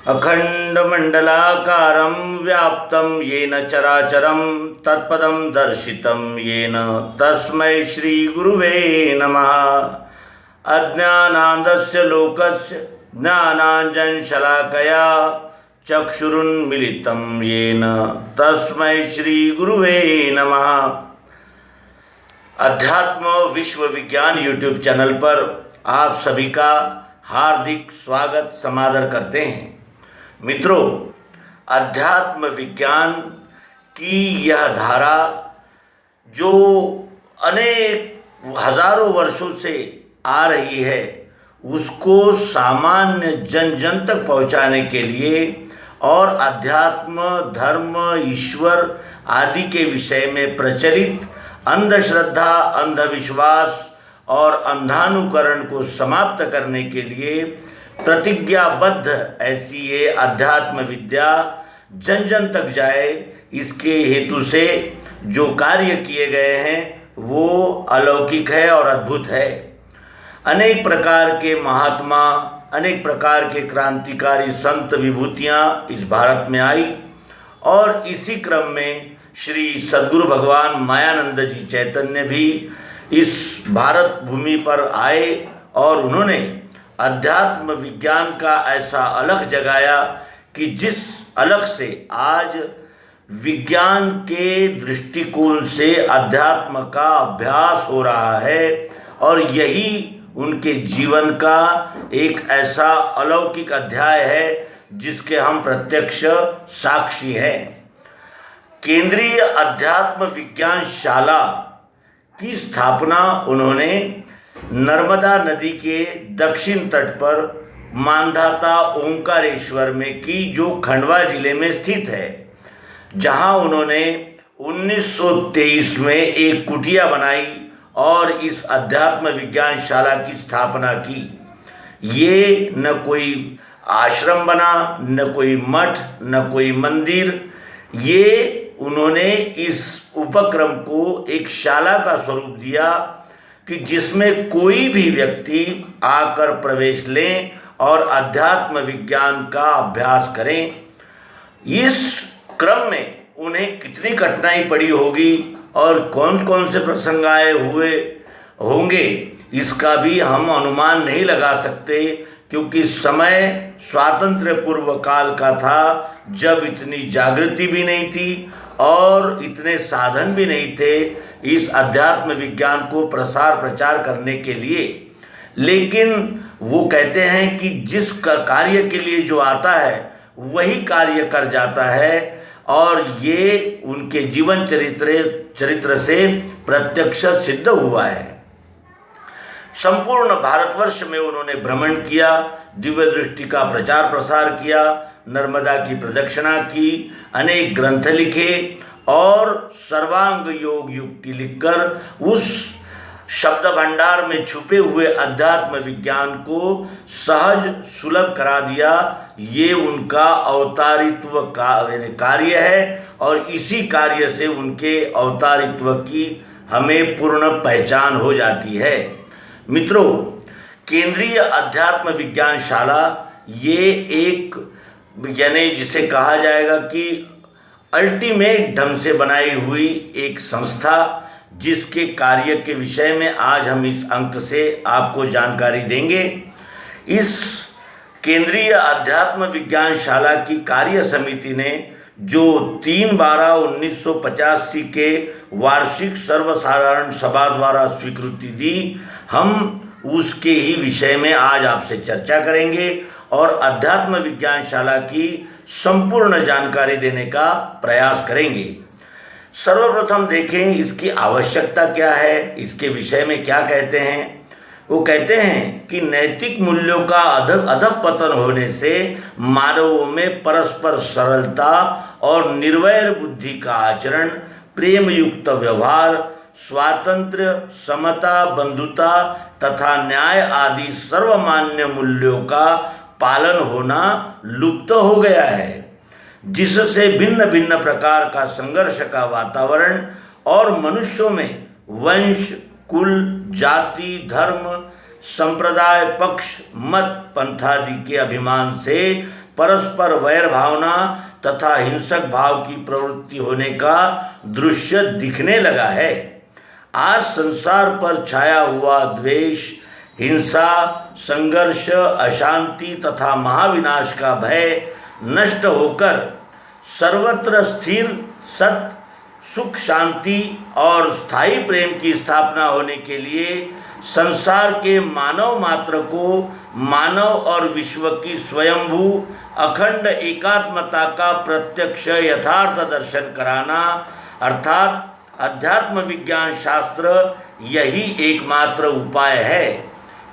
अखंडमंडलाकारं व्याप्तं येन चराचरं तत्पदं दर्शितं येन तस्मै श्रीगुरुवे नमः। अज्ञानान्धस्य लोकस्य ज्ञानाञ्जनशलाकया चक्षुरुन्मीलितं येन तस्मै श्रीगुरुवे नमः। अध्यात्म विश्व विज्ञान यूट्यूब चैनल पर आप सभी का हार्दिक स्वागत समादर करते हैं। मित्रों, अध्यात्म विज्ञान की यह धारा जो अनेक हजारों वर्षों से आ रही है, उसको सामान्य जन जन तक पहुंचाने के लिए और अध्यात्म, धर्म, ईश्वर आदि के विषय में प्रचलित अंधश्रद्धा, अंधविश्वास और अंधानुकरण को समाप्त करने के लिए प्रतिज्ञाबद्ध ऐसी ये अध्यात्म विद्या जन जन तक जाए, इसके हेतु से जो कार्य किए गए हैं वो अलौकिक है और अद्भुत है। अनेक प्रकार के महात्मा, अनेक प्रकार के क्रांतिकारी संत विभूतियाँ इस भारत में आई और इसी क्रम में श्री सद्गुरु भगवान मायानंद जी चैतन्य भी इस भारत भूमि पर आए और उन्होंने अध्यात्म विज्ञान का ऐसा अलख जगाया कि जिस अलख से आज विज्ञान के दृष्टिकोण से अध्यात्म का अभ्यास हो रहा है और यही उनके जीवन का एक ऐसा अलौकिक अध्याय है जिसके हम प्रत्यक्ष साक्षी हैं। केंद्रीय अध्यात्म विज्ञान शाला की स्थापना उन्होंने नर्मदा नदी के दक्षिण तट पर मांधाता ओंकारेश्वर में की, जो खंडवा जिले में स्थित है, जहां उन्होंने 1923 में एक कुटिया बनाई और इस अध्यात्म विज्ञान शाला की स्थापना की। ये न कोई आश्रम बना, न कोई मठ, न कोई मंदिर, ये उन्होंने इस उपक्रम को एक शाला का स्वरूप दिया कि जिसमें कोई भी व्यक्ति आकर प्रवेश लें और अध्यात्म विज्ञान का अभ्यास करें। इस क्रम में उन्हें कितनी कठिनाई पड़ी होगी और कौन कौन से प्रसंग आए हुए होंगे, इसका भी हम अनुमान नहीं लगा सकते, क्योंकि समय स्वातंत्र्य पूर्व काल का था, जब इतनी जागृति भी नहीं थी और इतने साधन भी नहीं थे इस अध्यात्म विज्ञान को प्रसार प्रचार करने के लिए। लेकिन वो कहते हैं कि जिस कार्य के लिए जो आता है वही कार्य कर जाता है, और ये उनके जीवन चरित्र से प्रत्यक्ष सिद्ध हुआ है। संपूर्ण भारतवर्ष में उन्होंने भ्रमण किया, दिव्य दृष्टि का प्रचार प्रसार किया, नर्मदा की प्रदक्षिणा की, अनेक ग्रंथ लिखे और सर्वांग योग युक्ति लिखकर उस शब्द भंडार में छुपे हुए अध्यात्म विज्ञान को सहज सुलभ करा दिया। ये उनका अवतारित्व कार्य है और इसी कार्य से उनके अवतारित्व की हमें पूर्ण पहचान हो जाती है। मित्रों, केंद्रीय अध्यात्म विज्ञान शाला ये एक, यानी जिसे कहा जाएगा कि अल्टीमेट ढंग से बनाई हुई एक संस्था, जिसके कार्य के विषय में आज हम इस अंक से आपको जानकारी देंगे। इस केंद्रीय अध्यात्म विज्ञान शाला की कार्य समिति ने जो 3/12/1985 के वार्षिक सर्वसाधारण सभा द्वारा स्वीकृति दी, हम उसके ही विषय में आज आपसे चर्चा करेंगे और अध्यात्म विज्ञान शाला की संपूर्ण जानकारी देने का प्रयास करेंगे। सर्वप्रथम देखें इसकी आवश्यकता क्या है, इसके विषय में क्या कहते हैं। वो कहते हैं कि नैतिक मूल्यों का अधःपतन होने से मानवों में परस्पर सरलता और निर्वैर बुद्धि का आचरण, प्रेम युक्त व्यवहार, स्वातंत्र्य, समता, बंधुता तथा न्याय आदि सर्वमान्य मूल्यों का पालन होना लुप्त हो गया है, जिससे भिन्न भिन्न प्रकार का संघर्ष का वातावरण और मनुष्यों में वंश, कुल, जाति, धर्म, संप्रदाय, पक्ष, मत, पंथादि के अभिमान से परस्पर वैर भावना तथा हिंसक भाव की प्रवृत्ति होने का दृश्य दिखने लगा है। आज संसार पर छाया हुआ द्वेष, हिंसा, संघर्ष, अशांति तथा महाविनाश का भय नष्ट होकर सर्वत्र स्थिर सत्य, सुख, शांति और स्थायी प्रेम की स्थापना होने के लिए संसार के मानव मात्र को मानव और विश्व की स्वयंभू अखंड एकात्मता का प्रत्यक्ष यथार्थ दर्शन कराना अर्थात अध्यात्म विज्ञान शास्त्र यही एकमात्र उपाय है।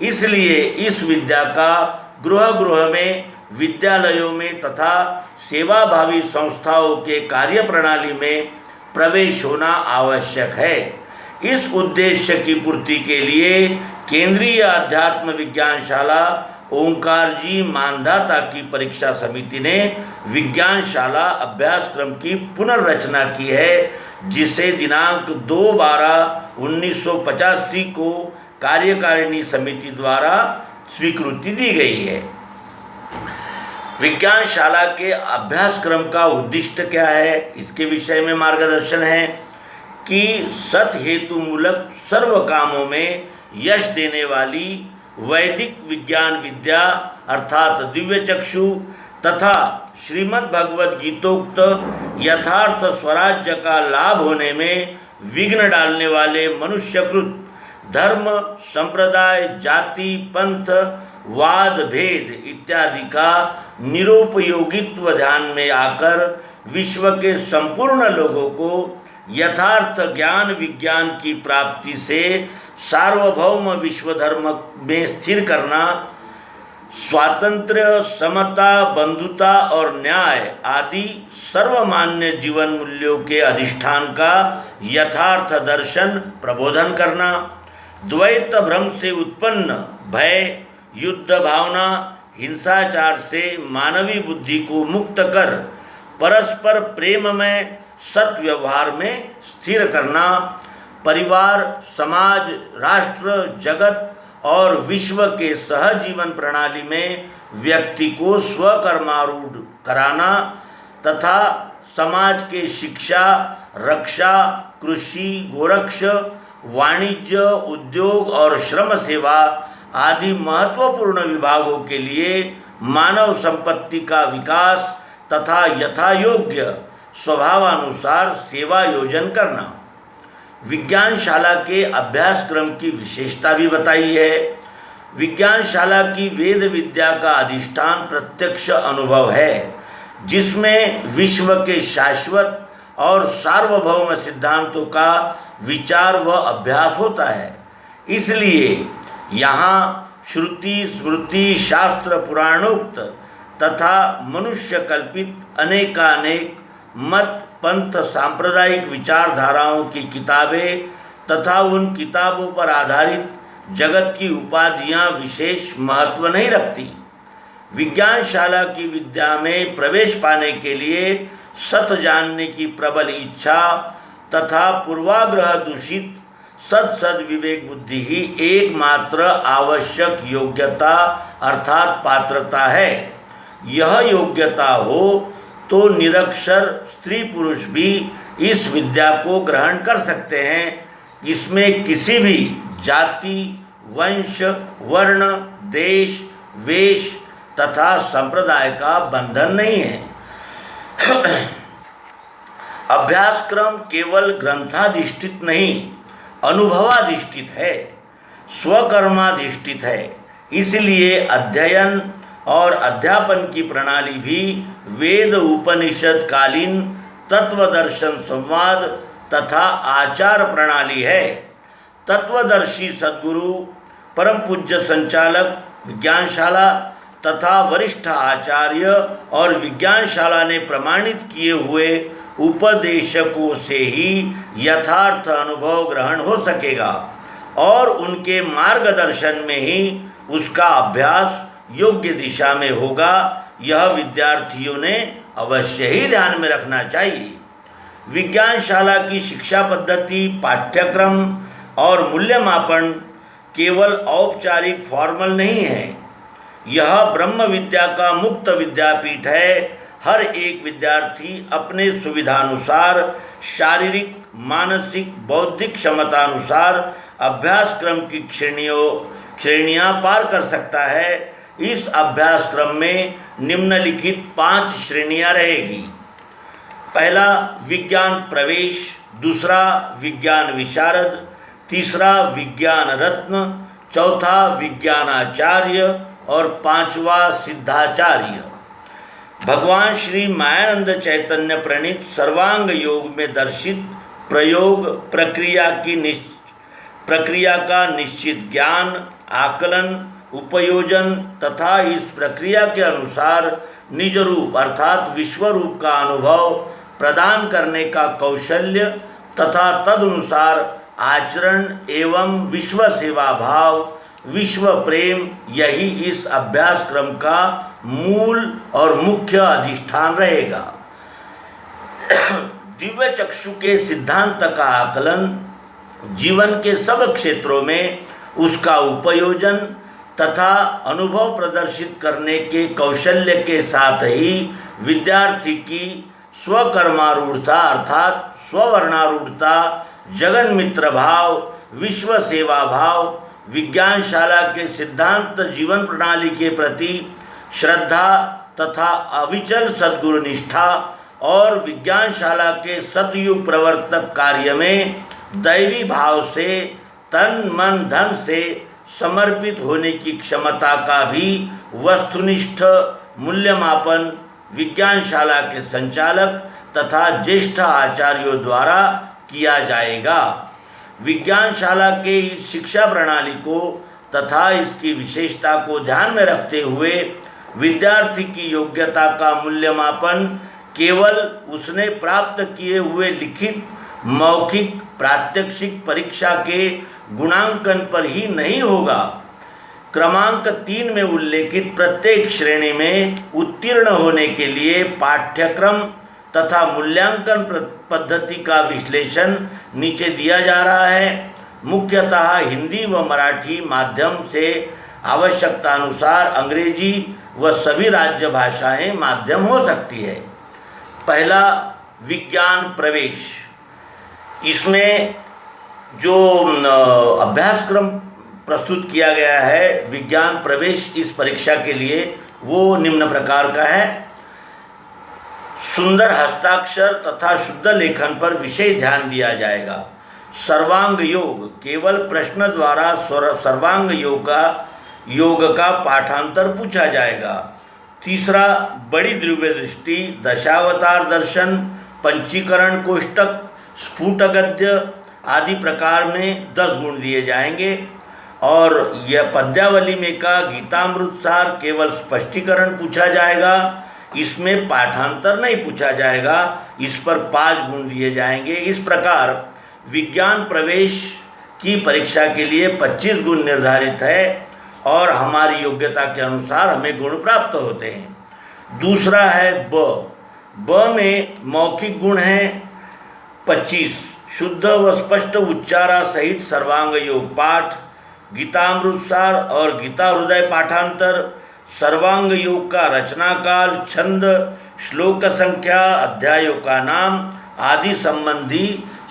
इसलिए इस विद्या का गृह गृह में, विद्यालयों में तथा सेवाभावी संस्थाओं के कार्य प्रणाली में प्रवेश होना आवश्यक है। इस उद्देश्य की पूर्ति के लिए केंद्रीय अध्यात्म विज्ञानशाला ओंकार जी मानधाता की परीक्षा समिति ने विज्ञानशाला अभ्यासक्रम की पुनर्रचना की है, जिसे दिनांक 2/12/1985 को कार्यकारिणी समिति द्वारा स्वीकृति दी गई है। विज्ञानशाला के अभ्यासक्रम का उद्दिष्ट क्या है, इसके विषय में मार्गदर्शन है कि सत हेतु मूलक सर्व कामों में यश देने वाली वैदिक विज्ञान विद्या अर्थात दिव्य चक्षु तथा श्रीमद् भगवद गीतोक्त यथार्थ स्वराज्य का लाभ होने में विघ्न डालने वाले मनुष्यकृत धर्म, संप्रदाय, जाति, पंथ, वाद, भेद इत्यादि का निरुपयोगित्व ध्यान में आकर विश्व के संपूर्ण लोगों को यथार्थ ज्ञान विज्ञान की प्राप्ति से सार्वभौम विश्व धर्म में स्थिर करना, स्वातंत्र्य, समता, बंधुता और न्याय आदि सर्वमान्य जीवन मूल्यों के अधिष्ठान का यथार्थ दर्शन प्रबोधन करना, द्वैत भ्रम से उत्पन्न भय, युद्ध भावना, हिंसाचार से मानवीय बुद्धि को मुक्त कर परस्पर प्रेम में सत व्यवहार में स्थिर करना, परिवार, समाज, राष्ट्र, जगत और विश्व के सहजीवन प्रणाली में व्यक्ति को स्वकर्मारूढ़ कराना तथा समाज के शिक्षा, रक्षा, कृषि, गोरक्ष, वाणिज्य, उद्योग और श्रम सेवा आदि महत्वपूर्ण विभागों के लिए मानव संपत्ति का विकास तथा यथायोग्य स्वभावानुसार सेवा योजन करना। विज्ञानशाला के अभ्यासक्रम की विशेषता भी बताई है। विज्ञानशाला की वेद विद्या का अधिष्ठान प्रत्यक्ष अनुभव है, जिसमें विश्व के शाश्वत और सार्वभौम सिद्धांतों का विचार व अभ्यास होता है। इसलिए यहाँ श्रुति, स्मृति, शास्त्र, पुराणोक्त तथा मनुष्य कल्पित अनेकानेक मत, पंथ, सांप्रदायिक विचारधाराओं की किताबें तथा उन किताबों पर आधारित जगत की उपाधियाँ विशेष महत्व नहीं रखती। विज्ञानशाला की विद्या में प्रवेश पाने के लिए सत जानने की प्रबल इच्छा तथा पूर्वाग्रह दूषित सद विवेक बुद्धि ही एकमात्र आवश्यक योग्यता अर्थात पात्रता है। यह योग्यता हो तो निरक्षर स्त्री पुरुष भी इस विद्या को ग्रहण कर सकते हैं। इसमें किसी भी जाति, वंश, वर्ण, देश, वेश तथा संप्रदाय का बंधन नहीं है। अभ्यासक्रम केवल ग्रंथाधिष्ठित नहीं, अनुभवाधिष्ठित है, स्वकर्माधिष्ठित है। इसलिए अध्ययन और अध्यापन की प्रणाली भी वेद उपनिषद कालीन तत्वदर्शन संवाद तथा आचार प्रणाली है। तत्वदर्शी सद्गुरु, परम पूज्य संचालक विज्ञानशाला तथा वरिष्ठ आचार्य और विज्ञानशाला ने प्रमाणित किए हुए उपदेशकों से ही यथार्थ अनुभव ग्रहण हो सकेगा और उनके मार्गदर्शन में ही उसका अभ्यास योग्य दिशा में होगा। यह विद्यार्थियों ने अवश्य ही ध्यान में रखना चाहिए। विज्ञानशाला की शिक्षा पद्धति, पाठ्यक्रम और मूल्यमापन केवल औपचारिक फॉर्मल नहीं है। यह ब्रह्म विद्या का मुक्त विद्यापीठ है। हर एक विद्यार्थी अपने सुविधानुसार शारीरिक, मानसिक, बौद्धिक क्षमतानुसार अभ्यासक्रम की श्रेणियाँ पार कर सकता है। इस अभ्यासक्रम में निम्नलिखित 5 श्रेणियाँ रहेगी। पहला विज्ञान प्रवेश, दूसरा विज्ञान विशारद, तीसरा विज्ञान रत्न, चौथा विज्ञानाचार्य और 5वां सिद्धाचार्य। भगवान श्री मायानंद चैतन्य प्रणीत सर्वांग योग में दर्शित प्रयोग प्रक्रिया का निश्चित ज्ञान, आकलन, उपयोजन तथा इस प्रक्रिया के अनुसार निज रूप अर्थात विश्व रूप का अनुभव प्रदान करने का कौशल्य तथा तदनुसार आचरण एवं विश्व सेवा भाव, विश्व प्रेम, यही इस अभ्यासक्रम का मूल और मुख्य अधिष्ठान रहेगा। दिव्य चक्षु के सिद्धांत का आकलन, जीवन के सब क्षेत्रों में उसका उपयोजन तथा अनुभव प्रदर्शित करने के कौशल्य के साथ ही विद्यार्थी की स्वकर्मारूढ़ता अर्थात स्ववर्णारूढ़ता, जगन मित्र भाव, विश्व सेवा भाव, विज्ञानशाला के सिद्धांत जीवन प्रणाली के प्रति श्रद्धा तथा अविचल सद्गुरु निष्ठा और विज्ञानशाला के सतयुग प्रवर्तक कार्य में दैवी भाव से तन मन धन से समर्पित होने की क्षमता का भी वस्तुनिष्ठ मूल्यमापन विज्ञानशाला के संचालक तथा ज्येष्ठ आचार्यों द्वारा किया जाएगा। विज्ञानशाला के इस शिक्षा प्रणाली को तथा इसकी विशेषता को ध्यान में रखते हुए विद्यार्थी की योग्यता का मूल्यमापन केवल उसने प्राप्त किए हुए लिखित, मौखिक, प्रात्यक्षिक परीक्षा के गुणांकन पर ही नहीं होगा। क्रमांक 3 में उल्लेखित प्रत्येक श्रेणी में उत्तीर्ण होने के लिए पाठ्यक्रम तथा मूल्यांकन पद्धति का विश्लेषण नीचे दिया जा रहा है। मुख्यतः हिंदी व मराठी माध्यम से आवश्यकतानुसार अंग्रेजी व सभी राज्य भाषाएं माध्यम हो सकती है। पहला विज्ञान प्रवेश, इसमें जो अभ्यासक्रम प्रस्तुत किया गया है विज्ञान प्रवेश इस परीक्षा के लिए वो निम्न प्रकार का है। सुंदर हस्ताक्षर तथा शुद्ध लेखन पर विशेष ध्यान दिया जाएगा। सर्वांग योग, केवल प्रश्न द्वारा सर्वांग योग का पाठांतर पूछा जाएगा। तीसरा बड़ी दिव्य दृष्टि, दशावतार दर्शन, पंचीकरण कोष्टक, स्फुट गद्य आदि प्रकार में 10 गुण दिए जाएंगे। और यह पद्यावली में का गीतामृतसार केवल स्पष्टीकरण पूछा जाएगा, इसमें पाठांतर नहीं पूछा जाएगा, इस पर 5 गुण दिए जाएंगे। इस प्रकार विज्ञान प्रवेश की परीक्षा के लिए 25 गुण निर्धारित है और हमारी योग्यता के अनुसार हमें गुण प्राप्त होते हैं। दूसरा है ब में मौखिक गुण हैं 25, शुद्ध व स्पष्ट उच्चारा सहित सर्वांग योग पाठ, गीतामृतसार और गीता हृदय पाठांतर, सर्वांग योग का रचनाकाल, छंद, श्लोक संख्या, अध्यायों का नाम आदि संबंधी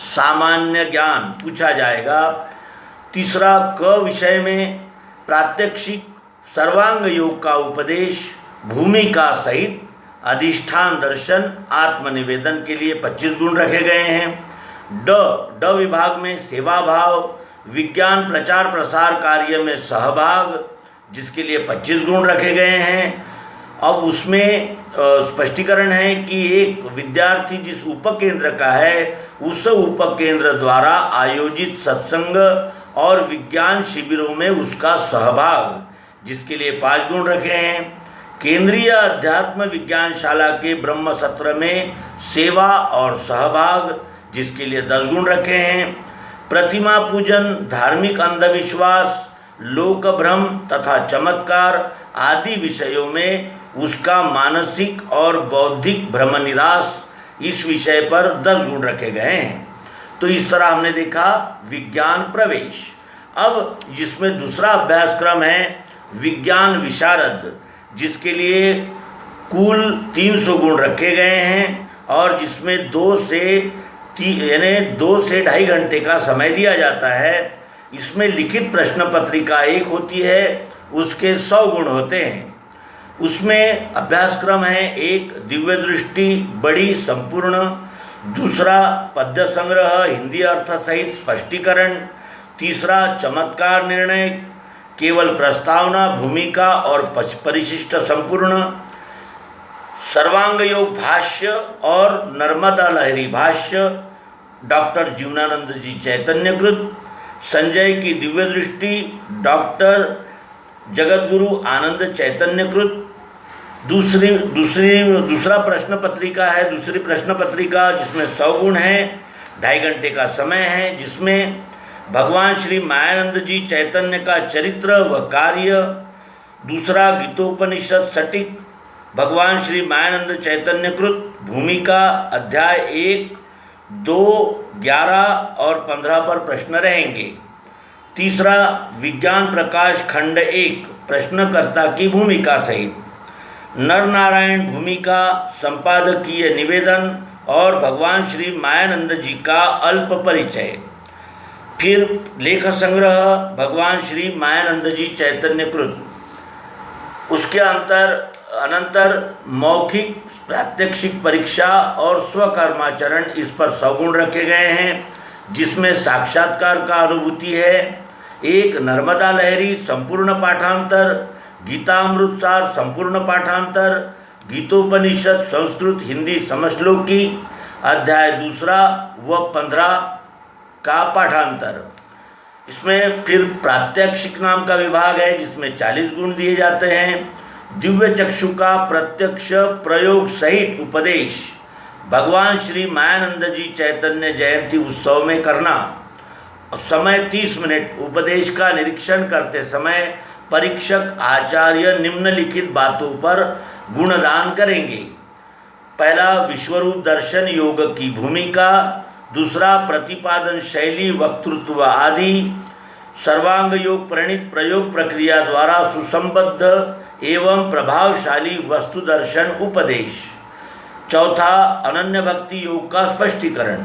सामान्य ज्ञान पूछा जाएगा। तीसरा क विषय में प्रात्यक्षिक सर्वांग योग का उपदेश, भूमिका सहित अधिष्ठान दर्शन, आत्मनिवेदन के लिए 25 गुण रखे गए हैं। ड विभाग में सेवा भाव, विज्ञान प्रचार प्रसार कार्य में सहभाग, जिसके लिए 25 गुण रखे गए हैं। अब उसमें स्पष्टीकरण है कि एक विद्यार्थी जिस उपकेंद्र का है उस उपकेंद्र द्वारा आयोजित सत्संग और विज्ञान शिविरों में उसका सहभाग, जिसके लिए 5 गुण रखे हैं। केंद्रीय अध्यात्म विज्ञानशाला के ब्रह्म सत्र में सेवा और सहभाग, जिसके लिए 10 गुण रखे हैं। प्रतिमा पूजन, धार्मिक अंधविश्वास, लोक भ्रम तथा चमत्कार आदि विषयों में उसका मानसिक और बौद्धिक भ्रम निराश, इस विषय पर 10 गुण रखे गए हैं। तो इस तरह हमने देखा विज्ञान प्रवेश। अब जिसमें दूसरा अभ्यासक्रम है विज्ञान विशारद, जिसके लिए कुल 300 गुण रखे गए हैं और जिसमें 2 से ढाई घंटे का समय दिया जाता है। इसमें लिखित प्रश्न पत्रिका एक होती है, उसके 100 गुण होते हैं। उसमें अभ्यासक्रम है, एक दिव्य दृष्टि बड़ी संपूर्ण, दूसरा पद्य संग्रह हिंदी अर्थ सहित स्पष्टीकरण, तीसरा चमत्कार निर्णय केवल प्रस्तावना भूमिका और परिशिष्ट संपूर्ण, सर्वांग योग भाष्य और नर्मदा लहरी भाष्य डॉक्टर जीवनानंद जी चैतन्यकृत, संजय की दिव्य दृष्टि डॉक्टर जगतगुरु आनंद चैतन्यकृत। दूसरा प्रश्न पत्रिका है, दूसरी प्रश्न पत्रिका जिसमें 100 गुण हैं, 2.5 घंटे का समय है, जिसमें भगवान श्री मायानंद जी चैतन्य का चरित्र व कार्य, दूसरा गीतोपनिषद सटीक भगवान श्री मायानंद चैतन्यकृत भूमिका अध्याय 1, 2, 11 और 15 पर प्रश्न रहेंगे। तीसरा विज्ञान प्रकाश खंड 1 प्रश्नकर्ता की भूमिका सहित, नर नारायण भूमिका, संपादकीय निवेदन और भगवान श्री मायानंद जी का अल्प परिचय। फिर लेख संग्रह भगवान श्री मायानंद जी चैतन्यकृत। उसके अनंतर मौखिक प्रात्यक्षिक परीक्षा और स्वकर्माचरण, इस पर 100 गुण रखे गए हैं, जिसमें साक्षात्कार का अनुभूति है, एक नर्मदा लहरी संपूर्ण पाठांतर, गीतामृतसार संपूर्ण पाठांतर, गीतोपनिषद संस्कृत हिंदी समश्लोकी अध्याय 2 व 15 का पाठांतर। इसमें फिर प्रात्यक्षिक नाम का विभाग है, जिसमें 40 गुण दिए जाते हैं। दिव्य चक्षु का प्रत्यक्ष प्रयोग सहित उपदेश भगवान श्री मायानंद जी चैतन्य जयंती उत्सव में करना। समय 30 मिनट। उपदेश का निरीक्षण करते समय परीक्षक आचार्य निम्नलिखित बातों पर गुणदान करेंगे। पहला विश्वरूप दर्शन योग की भूमिका, दूसरा प्रतिपादन शैली वक्तृत्व आदि, सर्वांग योग प्रणीत प्रयोग प्रक्रिया द्वारा सुसंबद्ध एवं प्रभावशाली वस्तु दर्शन उपदेश, चौथा अनन्य भक्ति योग का स्पष्टीकरण।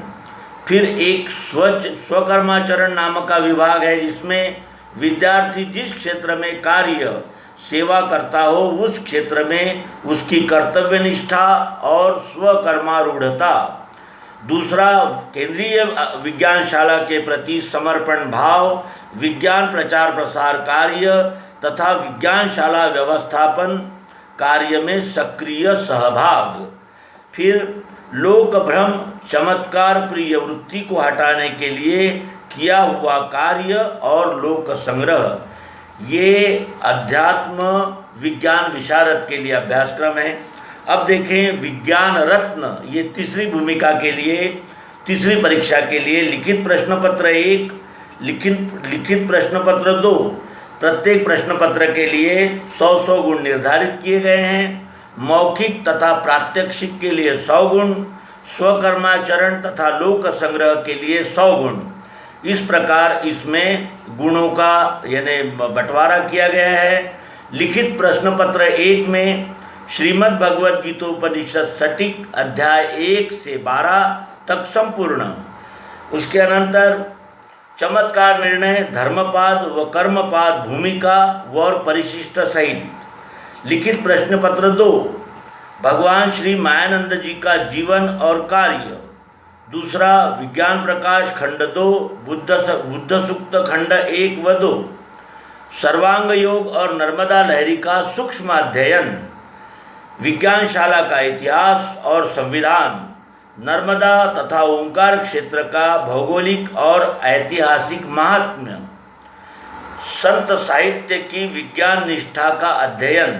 फिर एक स्वकर्माचरण नामक का विभाग है, जिसमें विद्यार्थी जिस क्षेत्र में कार्य सेवा करता हो उस क्षेत्र में उसकी कर्तव्य निष्ठा और स्वकर्मारूढ़ता। दूसरा केंद्रीय विज्ञानशाला के प्रति समर्पण भाव, विज्ञान प्रचार प्रसार कार्य तथा विज्ञानशाला व्यवस्थापन कार्य में सक्रिय सहभाग। फिर लोक भ्रम चमत्कार प्रिय वृत्ति को हटाने के लिए किया हुआ कार्य और लोक संग्रह, ये अध्यात्म विज्ञान विशारद के लिए अभ्यासक्रम है। अब देखें विज्ञान रत्न, ये तीसरी भूमिका के लिए, तीसरी परीक्षा के लिए लिखित प्रश्न पत्र 1, लिखित प्रश्न पत्र 2, प्रत्येक प्रश्न पत्र के लिए 100 गुण निर्धारित किए गए हैं। मौखिक तथा प्रात्यक्षिक के लिए 100 गुण, स्वकर्माचरण तथा लोक संग्रह के लिए 100 गुण। इस प्रकार इसमें गुणों का यानी बंटवारा किया गया है। लिखित प्रश्न पत्र 1 में श्रीमद् भगवद गीतोपनिषद सटीक अध्याय 1 से 12 तक संपूर्ण। उसके अनंतर चमत्कार निर्णय धर्मपाद व कर्मपाद भूमिका व परिशिष्ट सहित। लिखित प्रश्न पत्र 2 भगवान श्री मायानंद जी का जीवन और कार्य। दूसरा विज्ञान प्रकाश खंड 2 बुद्ध सूक्त खंड 1 व 2, सर्वांग योग और नर्मदा लहरी का सूक्ष्म अध्ययन, विज्ञानशाला का इतिहास और संविधान, नर्मदा तथा ओंकार क्षेत्र का भौगोलिक और ऐतिहासिक महात्म्य, संत साहित्य की विज्ञान निष्ठा का अध्ययन।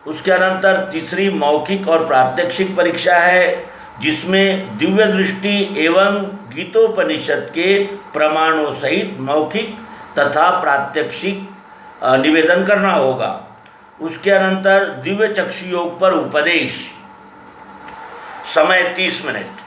उसके अनंतर तीसरी मौखिक और प्रात्यक्षिक परीक्षा है, जिसमें दिव्य दृष्टि एवं गीतोपनिषद के प्रमाणों सहित मौखिक तथा प्रात्यक्षिक निवेदन करना होगा। उसके अनंतर दिव्य चक्षु योग पर उपदेश, समय 30 मिनट।